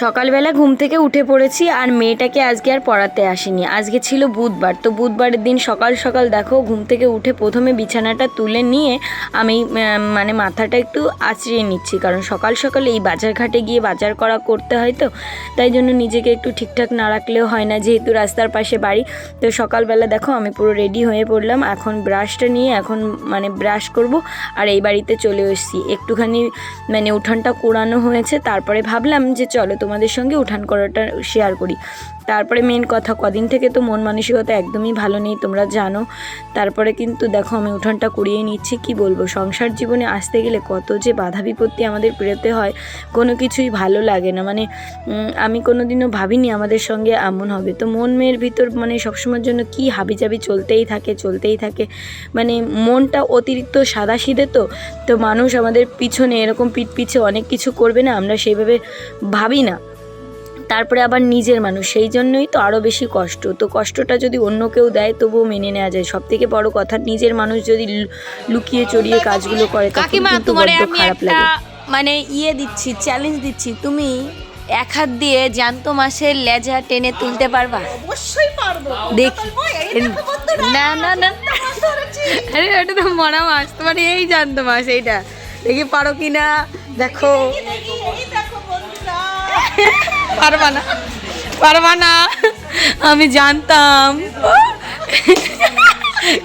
সকালবেলা ঘুম থেকে উঠে পড়েছি আর মেয়েটাকে আজকে আর পড়াতে আসিনি। আজকে ছিল বুধবার, তো বুধবারের দিন সকাল সকাল দেখো ঘুম থেকে উঠে প্রথমে বিছানাটা তুলে নিয়ে আমি মানে মাথাটা একটু আঁচড়িয়ে নিচ্ছি, কারণ সকাল সকাল এই বাজার ঘাটে গিয়ে বাজার করা করতে হয়, তো তাই জন্য নিজেকে একটু ঠিকঠাক না রাখলেও হয় না, যেহেতু রাস্তার পাশে বাড়ি। তো সকালবেলা দেখো আমি পুরো রেডি হয়ে পড়লাম, এখন ব্রাশটা নিয়ে এখন মানে ব্রাশ করব আর এই বাড়িতে চলে এসেছি। একটুখানি মানে উঠানটা কোড়ানো হয়েছে, তারপরে ভাবলাম যে চলো তোমাদের সঙ্গে উঠান করাটা শেয়ার করি। তারপরে মেন কথা, কদিন থেকে তো মন মানসিকতা একদমই ভালো নেই, তোমরা জানো। তারপরে কিন্তু দেখো আমি উঠানটা কুড়িয়ে নিচ্ছি। কি বলবো, সংসার জীবনে আসতে গেলে কত যে বাধা বিপত্তি আমাদের পেরোতে হয়, কোনো কিছুই ভালো লাগে না। মানে আমি কোনোদিনও ভাবিনি আমাদের সঙ্গে এমন হবে। তো মন মেয়ের ভিতর মানে সবসময়ের জন্য কি হাবিজাবি চলতেই থাকে। মানে মনটা অতিরিক্ত সাদাসিধে, তো মানুষ আমাদের পিছনে এরকম পিছে অনেক কিছু করবে না, আমরা সেইভাবে ভাবি না। তারপরে আবার নিজের মানুষ, সেই জন্যই তো আরও বেশি কষ্ট। তো কষ্টটা যদি অন্য কেউ দেয় তবুও মেনে নেওয়া যায়। সব থেকে বড় কথা, নিজের মানুষ যদি লুকিয়ে চড়িয়ে কাজগুলো করে তখন কিন্তু বড্ড খারাপ লাগে। মানে দিচ্ছি, চ্যালেঞ্জ দিচ্ছি, তুমি এক হাত দিয়ে জ্যান্ত মাছের লেজা টেনে তুলতে পারবা? অবশ্যই পারবো। দেখি। না না না, আরে ওটা তো মরা মাছ, তোমার এই জ্যান্ত মাছ, এইটা দেখি পারো কিনা দেখো। পারবা না, আমি জানতাম।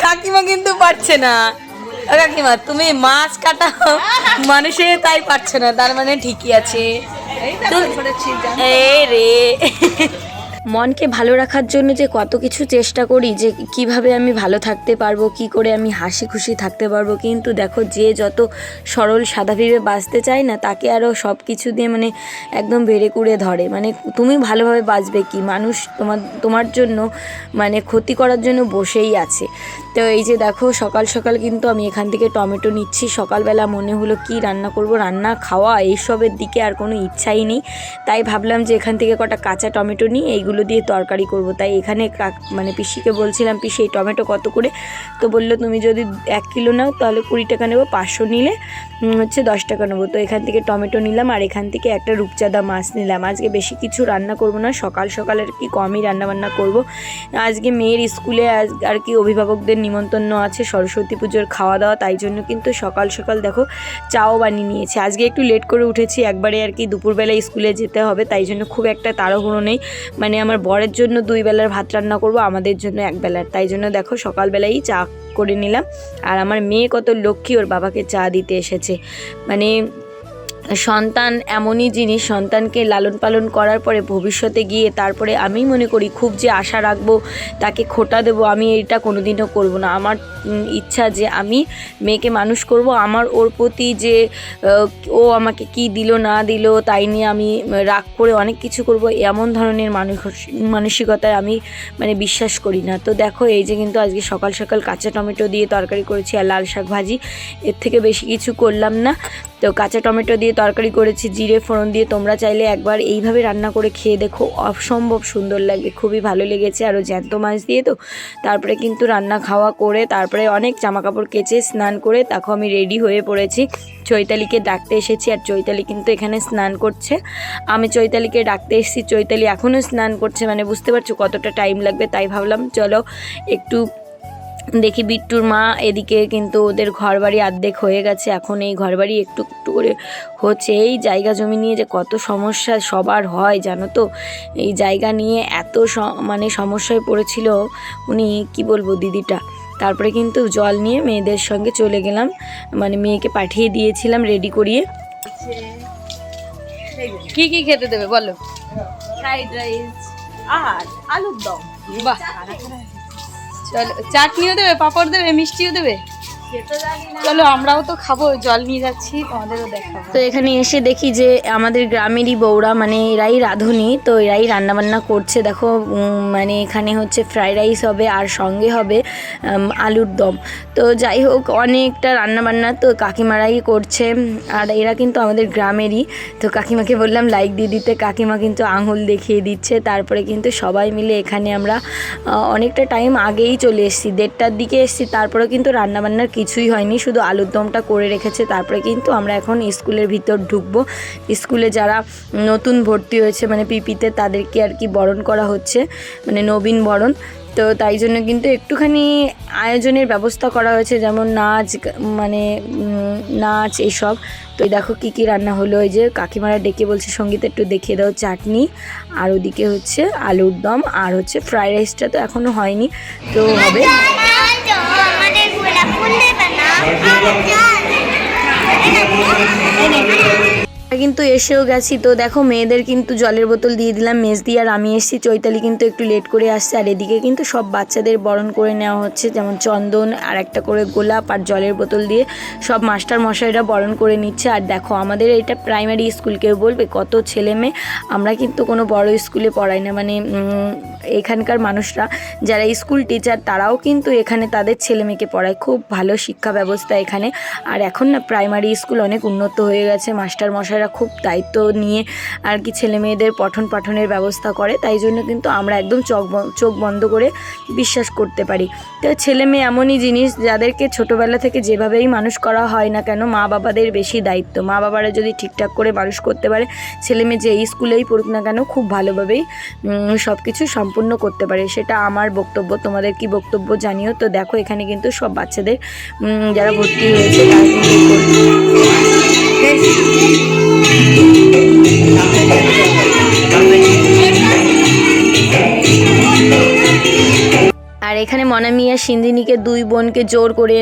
কাকিমা কিন্তু পারছে না। কাকিমা তুমি মাছ কাটা মানুষে তাই পারছে না, তার মানে ঠিকই আছে। এই রে, মনকে ভালো রাখার জন্য যে কত কিছু চেষ্টা করি, যে কিভাবে আমি ভালো থাকতে পারবো, কি করে আমি হাসি খুশি থাকতে পারবো, কিন্তু দেখো যে যত সরল সাদাভাবে বাঁচতে চায় না, তাকে আরও সব কিছু দিয়ে মানে একদম বেড়ে কুড়ে ধরে। মানে তুমি ভালোভাবে বাঁচবে কি, মানুষ তোমার জন্য মানে ক্ষতি করার জন্য বসেই আছে। তো এই যে দেখো সকাল সকাল কিন্তু আমি এখান থেকে টমেটো নিচ্ছি। সকালবেলা মনে হলো কি রান্না করব, রান্না খাওয়া এইসবের দিকে আর কোনো ইচ্ছাই নেই, তাই ভাবলাম যে এখান থেকে কটা কাঁচা টমেটো নিই, এইগুলো দিয়ে তরকারি করব। তাই এখানে মানে পিসিকে বলছিলাম, পিসি এই টমেটো কত করে? তো বললো তুমি যদি 1 কিলো নাও তাহলে 20 টাকা নেবো, 500 নিলে হচ্ছে 10 টাকা নেবো। তো এখান থেকে টমেটো নিলাম আর এখান থেকে একটা রূপচাঁদা মাছ নিলাম। আজকে বেশি কিছু রান্না করব না, সকাল সকাল আর কি কমই রান্নাবান্না করব। আজকে মেয়ের স্কুলে আর কি অভিভাবকদের নিমন্ত্রণ আছে, সরস্বতী পুজোর খাওয়া দাওয়া, তাই জন্য কিন্তু সকাল সকাল দেখো চাও বানিয়ে নিয়েছি। আজকে একটু লেট করে উঠেছি, একবারে আর কি দুপুরবেলায় স্কুলে যেতে হবে, তাই জন্য খুব একটা তাড়াহুড়ো নেই। মানে আমার বরের জন্য 2 বেলার ভাত রান্না করব, আমাদের জন্য 1 বেলার, তাই জন্য দেখো সকালবেলাই চা করে নিলাম। আর আমার মেয়ে কত লক্ষ্মী, ওর বাবাকে চা দিতে এসেছে। মানে সন্তান এমনই জিনিস, সন্তানকে লালন পালন করার পরে ভবিষ্যতে গিয়ে তারপরে আমি মনে করি খুব যে আশা রাখবো তাকে খোটা দেবো, আমি এটা কোনোদিনও করব না। আমার ইচ্ছা যে আমি মেয়েকে মানুষ করব, আমার ওর প্রতি যে ও আমাকে কি দিল না দিল তাই নিয়ে আমি রাগ করে অনেক কিছু করব, এমন ধরনের মানসিকতায় আমি মানে বিশ্বাস করি না। তো দেখো এই যে কিন্তু আজকে সকাল সকাল কাঁচা টমেটো দিয়ে তরকারি করেছি আর লাল শাক ভাজি, এর থেকে বেশি কিছু করলাম না। তো কাঁচা টমেটো দিয়ে তরকারি করেছি জিরে ফোড়ন দিয়ে। তোমরা চাইলে একবার এইভাবে রান্না করে খেয়ে দেখো, অসম্ভব সুন্দর লাগে, খুবই ভালো লেগেছে। আরও জ্যান্ত মাছ দিয়ে। তো তারপরে কিন্তু রান্না খাওয়া করে তারপরে অনেক জামাকাপড় কেচে স্নান করে দেখো আমি রেডি হয়ে পড়েছি। চৈতালিকে ডাকতে এসেছি আর চৈতালি কিন্তু এখানে স্নান করছে। আমি চৈতালিকে ডাকতে এসেছি, চৈতালি এখনও স্নান করছে, মানে বুঝতে পারছো কতটা টাইম লাগবে। তাই ভাবলাম চলো একটু দেখি। বিট্টুর মা এদিকে কিন্তু ওদের ঘরবাড়ি অর্ধেক হয়ে গেছে, এখন এই ঘরবাড়ি একটু একটু করে হচ্ছে। এই জায়গা জমি নিয়ে যে কত সমস্যা সবার হয় জানো তো, এই জায়গা নিয়ে এত মানে সমস্যায় পড়েছিল উনি, কি বলবো দিদিটা। তারপরে কিন্তু জল নিয়ে মেয়েদের সঙ্গে চলে গেলাম, মানে মেয়েকে পাঠিয়ে দিয়েছিলাম রেডি করিয়ে। কি কি খেতে দেবে বলো? ফ্রাইড রাইস আর আলুর দম। বাহ, চলো চাটনিও দেবে, পাঁপড় দেবে, মিষ্টিও দেবে। চলো আমরাও তো খাবো, জল নিয়ে যাচ্ছি, তোমাদেরও দেখাবো। তো এখানে এসে দেখি যে আমাদের গ্রামেরই বউরা, মানে এরাই রাঁধুনি, তো এরাই রান্নাবান্না করছে। দেখো মানে এখানে হচ্ছে ফ্রাইড রাইস হবে আর সঙ্গে হবে আলুর দম। তো যাই হোক অনেকটা রান্নাবান্না তো কাকিমারাই করছে, আর এরা কিন্তু আমাদের গ্রামেরই। তো কাকিমাকে বললাম লাইক দিয়ে দিতে, কাকিমা কিন্তু আঙুল দেখিয়ে দিচ্ছে। তারপরে কিন্তু সবাই মিলে এখানে আমরা অনেকটা টাইম আগেই চলে এসেছি, 1:30টার দিকে এসেছি। তারপরে কিন্তু রান্নাবান্নার কিছুই হয়নি, শুধু আলুর দমটা করে রেখেছে। তারপরে কিন্তু আমরা এখন স্কুলের ভিতর ঢুকবো। স্কুলে যারা নতুন ভর্তি হয়েছে মানে পিপিতে, তাদেরকে আর কি বরণ করা হচ্ছে, মানে নবীন বরণ। তো তাই জন্য কিন্তু একটুখানি আয়োজনের ব্যবস্থা করা হয়েছে, যেমন নাচ, মানে নাচ এইসব। তো দেখো কি কি রান্না হলো। ওই যে কাকিমারা ডেকে বলছে সঙ্গীত একটু দেখিয়ে দাও, চাটনি, আর ওদিকে হচ্ছে আলুর দম, আর হচ্ছে ফ্রাইড রাইসটা তো এখনও হয়নি, তো হবে। কিন্তু এসেও গেছি। তো দেখো মেয়েদের কিন্তু জলের বোতল দিয়ে দিলাম, মেজদি আর আমি এসেছি, চৈতালি কিন্তু একটু লেট করে আসছে। আর এদিকে কিন্তু সব বাচ্চাদের বরণ করে নেওয়া হচ্ছে, যেমন চন্দন আর একটা করে গোলাপ আর জলের বোতল দিয়ে সব মাস্টার মশাইরা বরণ করে নিচ্ছে। আর দেখো আমাদের এটা প্রাইমারি স্কুল, কেউ বলবে কত ছেলে মেয়ে, আমরা কিন্তু কোনো বড় স্কুলে পড়াই না, মানে এখানকার মানুষরা যারা স্কুল টিচার তারাও কিন্তু এখানে তাদের ছেলে মেয়েকে পড়ায়, খুব ভালো শিক্ষা ব্যবস্থা এখানে। আর এখন না প্রাইমারি স্কুল অনেক উন্নত হয়ে গেছে, মাস্টার মশাইরা খুব দায়িত্ব নিয়ে আর কি ছেলে মেয়েদের পঠন পাঠনের ব্যবস্থা করে, তাই জন্য কিন্তু আমরা একদম চোখ বন্ধ করে বিশ্বাস করতে পারি। তো ছেলে মেয়ে এমনই জিনিস যাদেরকে ছোটোবেলা থেকে যেভাবেই মানুষ করা হয় না কেন, মা বাবাদের বেশি দায়িত্ব। মা বাবারা যদি ঠিকঠাক করে মানুষ করতে পারে, ছেলে মেয়ে যে স্কুলেই পড়ুক না কেন খুব ভালোভাবেই সব কিছু সম্পূর্ণ করতে পারে। সেটা আমার বক্তব্য, তোমাদের কি বক্তব্য জানিও। তো দেখো এখানে কিন্তু সব বাচ্চাদের যারা ভর্তি হয়েছে তারা আর এখানে মনামি আর সিন্দিনীকে দুই বোনকে জোর করে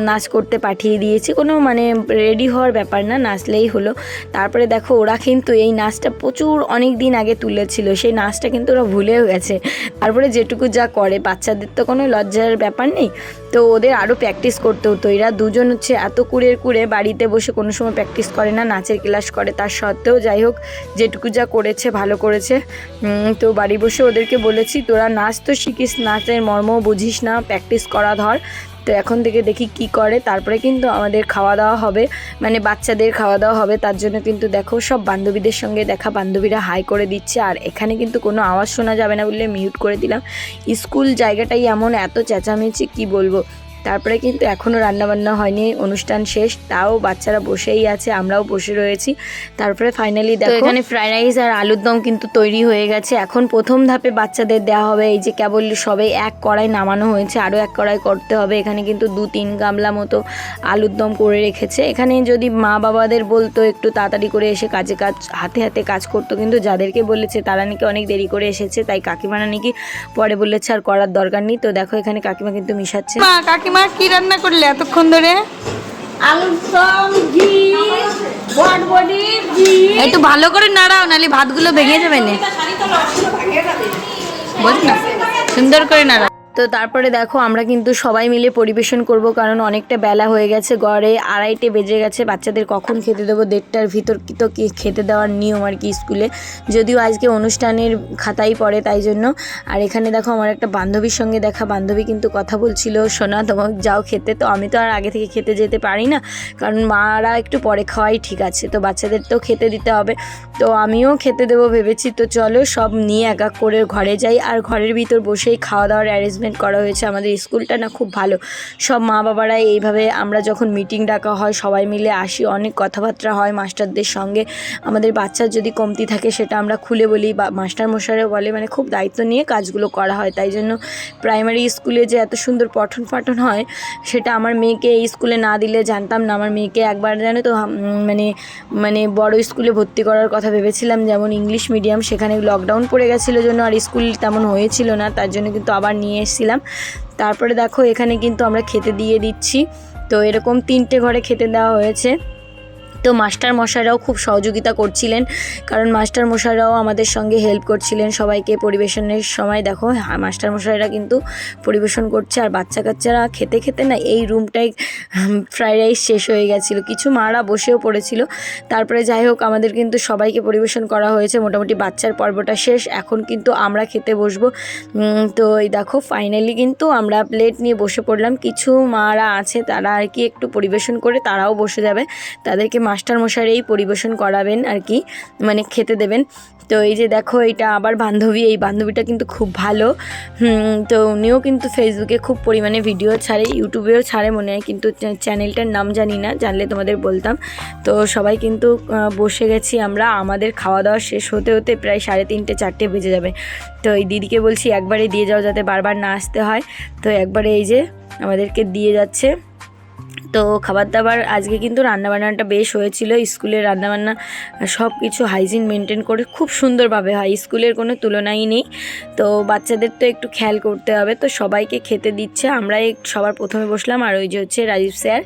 নাচ করতে পাঠিয়ে দিয়েছি, কোনো মানে রেডি হওয়ার ব্যাপার না, নাচলেই হলো। তারপরে দেখো ওরা কিন্তু এই নাচটা প্রচুর অনেক দিন আগে তুলেছিল, সেই নাচটা কিন্তু ওরা ভুলেও গেছে। তারপরে যেটুকু যা করে, বাচ্চাদের তো কোনো লজ্জার ব্যাপার নেই, তো ওদের আরও প্র্যাকটিস করতে হতো। এরা দুজন হচ্ছে এত কুড়ে বাড়িতে বসে কোনো সময় প্র্যাকটিস করে না, নাচের ক্লাস করে, তার সত্ত্বেও যাই হোক যেটুকু যা করেছে ভালো করেছে। তো বাড়ি বসে ওদেরকে বলেছি তোরা নাচ তো শিখিস, নাচের মর্মও বুঝিস না, প্র্যাকটিস করা ধর। তো এখন থেকে দেখি কি করে। তারপরে কিন্তু আমাদের খাওয়া দাওয়া হবে, মানে বাচ্চাদের খাওয়া দাওয়া হবে। তার জন্য কিন্তু দেখো সব বান্ধবীদের সঙ্গে দেখা, বান্ধবীরা হাই করে দিচ্ছে। আর এখানে কিন্তু কোনো আওয়াজ শোনা যাবে না বলে মিউট করে দিলাম। স্কুল জায়গাটাই এমন, এত চেঁচামেচি কি বলবো। তারপরে কিন্তু এখনও রান্নাবান্না হয়নি, অনুষ্ঠান শেষ, তাও বাচ্চারা বসেই আছে, আমরাও বসে রয়েছি। তারপরে ফাইনালি দেখো এখানে ফ্রাইড রাইস আর আলুর দম কিন্তু তৈরি হয়ে গেছে। এখন প্রথম ধাপে বাচ্চাদের দেওয়া হবে, এই যে কেবল সবে এক কড়াই নামানো হয়েছে, আরও এক কড়াই করতে হবে। এখানে কিন্তু 2-3 গামলা মতো আলুর দম করে রেখেছে। এখানে যদি মা বাবাদের বলতো একটু তাড়াতাড়ি করে এসে হাতে হাতে কাজ করতো, কিন্তু যাদেরকে বলেছে তারা নাকি অনেক দেরি করে এসেছে, তাই কাকিমারা নাকি পরে বলেছে আর করার দরকার নেই। তো দেখো এখানে কাকিমা কিন্তু মিশাচ্ছে। কাকিমা কি রান্না করলে এতক্ষণ ধরে? আলুর দম, ঘি, বটবটি, ঘি। একটু ভালো করে নাড়াও, নাহলে ভাতগুলো ভেঙে যাবে না, বুঝ না, সুন্দর করে নাড়াও। তো তারপরে দেখো আমরা কিন্তু সবাই মিলে পরিবেশন করব, কারণ অনেকটা বেলা হয়ে গেছে, গড়ে 2:30 বেজে গেছে। বাচ্চাদের কখন খেতে দেবো, 1:30টার ভিতর কি তো খেতে দেওয়ার নিয়ম আর কি স্কুলে, যদিও আজকে অনুষ্ঠানের খাতাই পড়ে তাই জন্য। আর এখানে দেখো আমার একটা বান্ধবীর সঙ্গে দেখা, বান্ধবী কিন্তু কথা বলছিল, সোনা তোমার যাও খেতে। তো আমি তো আর আগে থেকে খেতে যেতে পারি না, কারণ মারা একটু পরে খাওয়াই ঠিক আছে, তো বাচ্চাদের তো খেতে দিতে হবে, তো আমিও খেতে দেবো ভেবেছি। তো চলো সব নিয়ে এক এক করে ঘরে যাই। আর ঘরের ভিতর বসেই খাওয়া দাওয়ার অ্যারেঞ্জমেন্ট করা হয়েছে। আমাদের স্কুলটা না খুব ভালো, সব মা বাবারা এইভাবে, আমরা যখন মিটিং ডাকা হয় সবাই মিলে আসি, অনেক কথাবার্তা হয় মাস্টারদের সঙ্গে। আমাদের বাচ্চার যদি কমতি থাকে সেটা আমরা খুলে বলি, বা মাস্টার মশাইরাও বলে, মানে খুব দায়িত্ব নিয়ে কাজগুলো করা হয়। তাই জন্য প্রাইমারি স্কুলে যে এত সুন্দর পঠন পাঠন হয়, সেটা আমার মেয়েকে এই স্কুলে না দিলে জানতাম না। আমার মেয়েকে একবার জানো তো মানে বড় স্কুলে ভর্তি করার কথা ভেবেছিলাম, যেমন ইংলিশ মিডিয়াম, সেখানে লকডাউন পড়ে গেছিলো জন্য আর স্কুল তেমন হয়েছিল না, তার জন্য কিন্তু আবার নিয়ে এসেছিলাম। তারপরে দেখো এখানে কিন্তু আমরা খেতে দিয়ে দিচ্ছি। তো এরকম 3টে ঘরে খেতে দেওয়া হয়েছে। তো মাস্টার মশাইরাও খুব সহযোগিতা করছিলেন, কারণ মাস্টার মশাইরাও আমাদের সঙ্গে হেল্প করছিলেন সবাইকে পরিবেশনের সময়। দেখো মাস্টার মশাইরা কিন্তু পরিবেশন করছে, আর বাচ্চা কাচ্চারা খেতে খেতে না এই রুমটাই ফ্রাইড রাইস শেষ হয়ে গেছিলো, কিছু মারা বসেও পড়েছিল। তারপরে যাই হোক আমাদের কিন্তু সবাইকে পরিবেশন করা হয়েছে, মোটামুটি বাচ্চার পর্বটা শেষ, এখন কিন্তু আমরা খেতে বসবো। তো এই দেখো ফাইনালি কিন্তু আমরা প্লেট নিয়ে বসে পড়লাম। কিছু মারা আছে তারা আর কি একটু পরিবেশন করে তারাও বসে যাবে, তাদেরকে মাস্টারমশাইই পরিবেশন করাবেন আর কি, মানে খেতে দেবেন। তো এই যে দেখো এটা আবার বান্ধবী, এই বান্ধবীটা কিন্তু খুব ভালো। তো উনিও কিন্তু ফেসবুকে খুব পরিমাণে ভিডিও ছাড়ে, ইউটিউবেও ছাড়ে মনে হয়, কিন্তু চ্যানেলটার নাম জানি না, জানলে তোমাদের বলতাম। তো সবাই কিন্তু বসে গেছি আমরা, আমাদের খাওয়া দাওয়া শেষ হতে হতে প্রায় 3:30 4টে বেজে যাবে। তো এই দিদিকে বলছি একবারে দিয়ে যাও যাতে বারবার না আসতে হয়। তো একবারে এই যে আমাদেরকে দিয়ে যাচ্ছে। তো খাবার দাবার আজকে কিন্তু রান্নাবান্নাটা বেশ হয়েছিল, স্কুলের রান্নাবান্না সব কিছু হাইজিন মেনটেন করে খুব সুন্দরভাবে হয়, স্কুলের কোনো তুলনাই নেই। তো বাচ্চাদের তো একটু খেয়াল করতে হবে, তো সবাইকে খেতে দিচ্ছে। আমরা সবার প্রথমে বসলাম, আর ওই যে হচ্ছে রাজীব স্যার,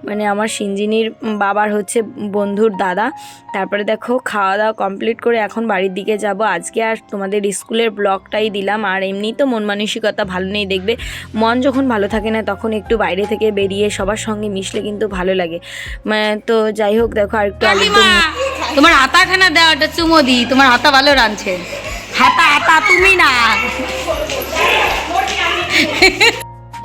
মানে আমার সিঞ্জিনির বাবার হচ্ছে বন্ধুর দাদা। তারপরে দেখো খাওয়া দাওয়া কমপ্লিট করে এখন বাড়ির দিকে যাব। আজকে আর তোমাদের স্কুলের ব্লগটাই দিলাম, আর এমনি তো মন মানসিকতা ভালো নেই, দেখবে মন যখন ভালো থাকে না তখন একটু বাইরে থেকে বেরিয়ে সবার সঙ্গে মিশলে কিন্তু ভালো লাগে। তো যাই হোক দেখো আর একটু তোমার হাতাখানা দেওয়াটা চুমো দি, তোমার হাতা ভালো রাঁধছে। হাতা তুমি না।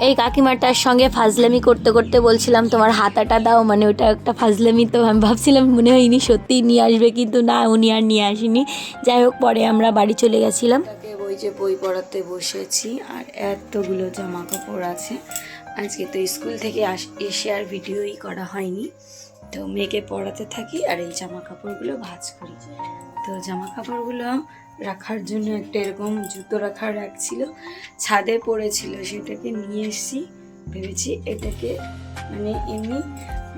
এই কাকিমাটার সঙ্গে ফাজলামি করতে করতে বলছিলাম তোমার হাতাটা দাও, মানে ওটা একটা ফাজলামি। তো আমি ভাবছিলাম মনে হয় ইনি সত্যিই নিয়ে আসবে, কিন্তু না, উনি আর নিয়ে আসেনি। যাই হোক পরে আমরা বাড়ি চলে গেছিলাম। ওই যে বই পড়াতে বসেছি, আর এতগুলো জামা কাপড় আছে। আজকে তো স্কুল থেকে এসে আর ভিডিওই করা হয়নি, তো মেয়েকে পড়াতে থাকি আর এই জামা কাপড়গুলো ভাঁজ করি। তো জামা কাপড়গুলো রাখার জন্য একটা এরকম জুতো রাখার র্যাক ছিল, ছাদে পড়েছিল, সেটাকে নিয়ে এসেছি। ভেবেছি এটাকে মানে এমনি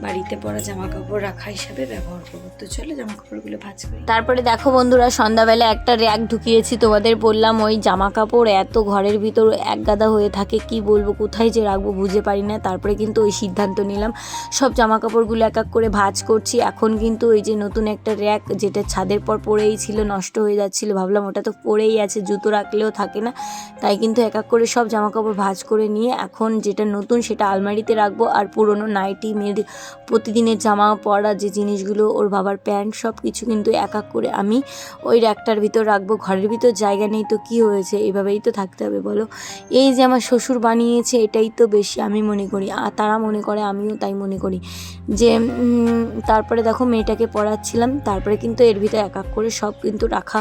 বাড়িতে পরা জামা কাপড় রাখা হিসাবে ব্যবহার করবো। তো চলো জামা কাপড়গুলো ভাঁজ করি। তারপরে দেখো বন্ধুরা, সন্ধ্যাবেলা একটা র্যাক ঢুকিয়েছি, তোমাদের বললাম ওই জামা কাপড় এত ঘরের ভিতর এক গাদা হয়ে থাকে, কি বলবো, কোথায় যে রাখবো বুঝে পারি না। তারপরে কিন্তু ওই সিদ্ধান্ত নিলাম সব জামা কাপড়গুলো এক এক করে ভাঁজ করছি। এখন কিন্তু ওই যে নতুন একটা র্যাক, যেটা ছাদের পর পড়েই ছিল, নষ্ট হয়ে যাচ্ছিল, ভাবলাম ওটা তো পড়েই আছে, জুতো রাখলেও থাকে না, তাই কিন্তু এক এক করে সব জামা কাপড় ভাঁজ করে নিয়ে এখন যেটা নতুন সেটা আলমারিতে রাখবো। আর পুরনো নাইটি, মেয়ের প্রতিদিনের জামা পরা যে জিনিসগুলো, ওর বাবার প্যান্ট, সব কিছু কিন্তু এক এক করে আমি ওই র্যাকটার ভিতর রাখবো। ঘরের ভিতর জায়গা নেই তো কি হয়েছে, এভাবেই তো থাকতে হবে বলো। এই যে আমার শ্বশুর বানিয়েছে এটাই তো বেশি আমি মনে করি, আর তারা মনে করে, আমিও তাই মনে করি যে তারপরে দেখো মেয়েটাকে পড়াচ্ছিলাম, তারপরে কিন্তু এর ভিতরে এক এক করে সব কিন্তু রাখা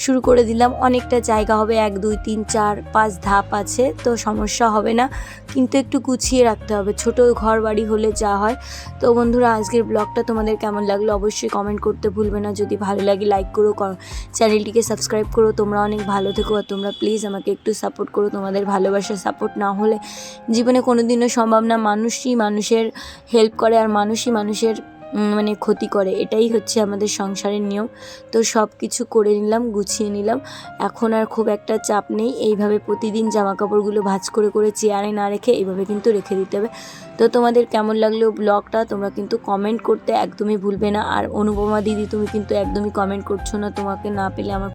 শুরু করে দিলাম। অনেকটা জায়গা হবে, 1 2 3 4 5 ধাপ আছে, তো সমস্যা হবে না, কিন্তু একটু গুছিয়ে রাখতে হবে, ছোট ঘর বাড়ি হলে যা হয়। তো বন্ধুরা আজকের ব্লগটা তোমাদের কেমন লাগলো অবশ্যই কমেন্ট করতে ভুলবে না। যদি ভালো লাগে লাইক করো, চ্যানেলটিকে সাবস্ক্রাইব করো। তোমরা অনেক ভালো থেকো, আর তোমরা প্লিজ আমাকে একটু সাপোর্ট করো। তোমাদের ভালোবাসা সাপোর্ট না হলে জীবনে কোনো দিনও সম্ভব না। মানুষই মানুষের হেল্প করে, আর মানুষই মানুষের মানে ক্ষতি করে, এটাই হচ্ছে আমাদের সংসারের নিয়ম। তো সব কিছু করে নিলাম, গুছিয়ে নিলাম, এখন আর খুব একটা চাপ নেই। এইভাবে প্রতিদিন জামা কাপড়গুলো ভাঁজ করে করে চেয়ারে না রেখে এইভাবে কিন্তু রেখে দিতে হবে। তো তোমাদের কেমন লাগলো ব্লগটা তোমরা কিন্তু কমেন্ট করতে একদমই ভুলবে না। আর অনুপমা দিদি, তুমি কিন্তু একদমই কমেন্ট করছো না, তোমাকে না পেলে আমার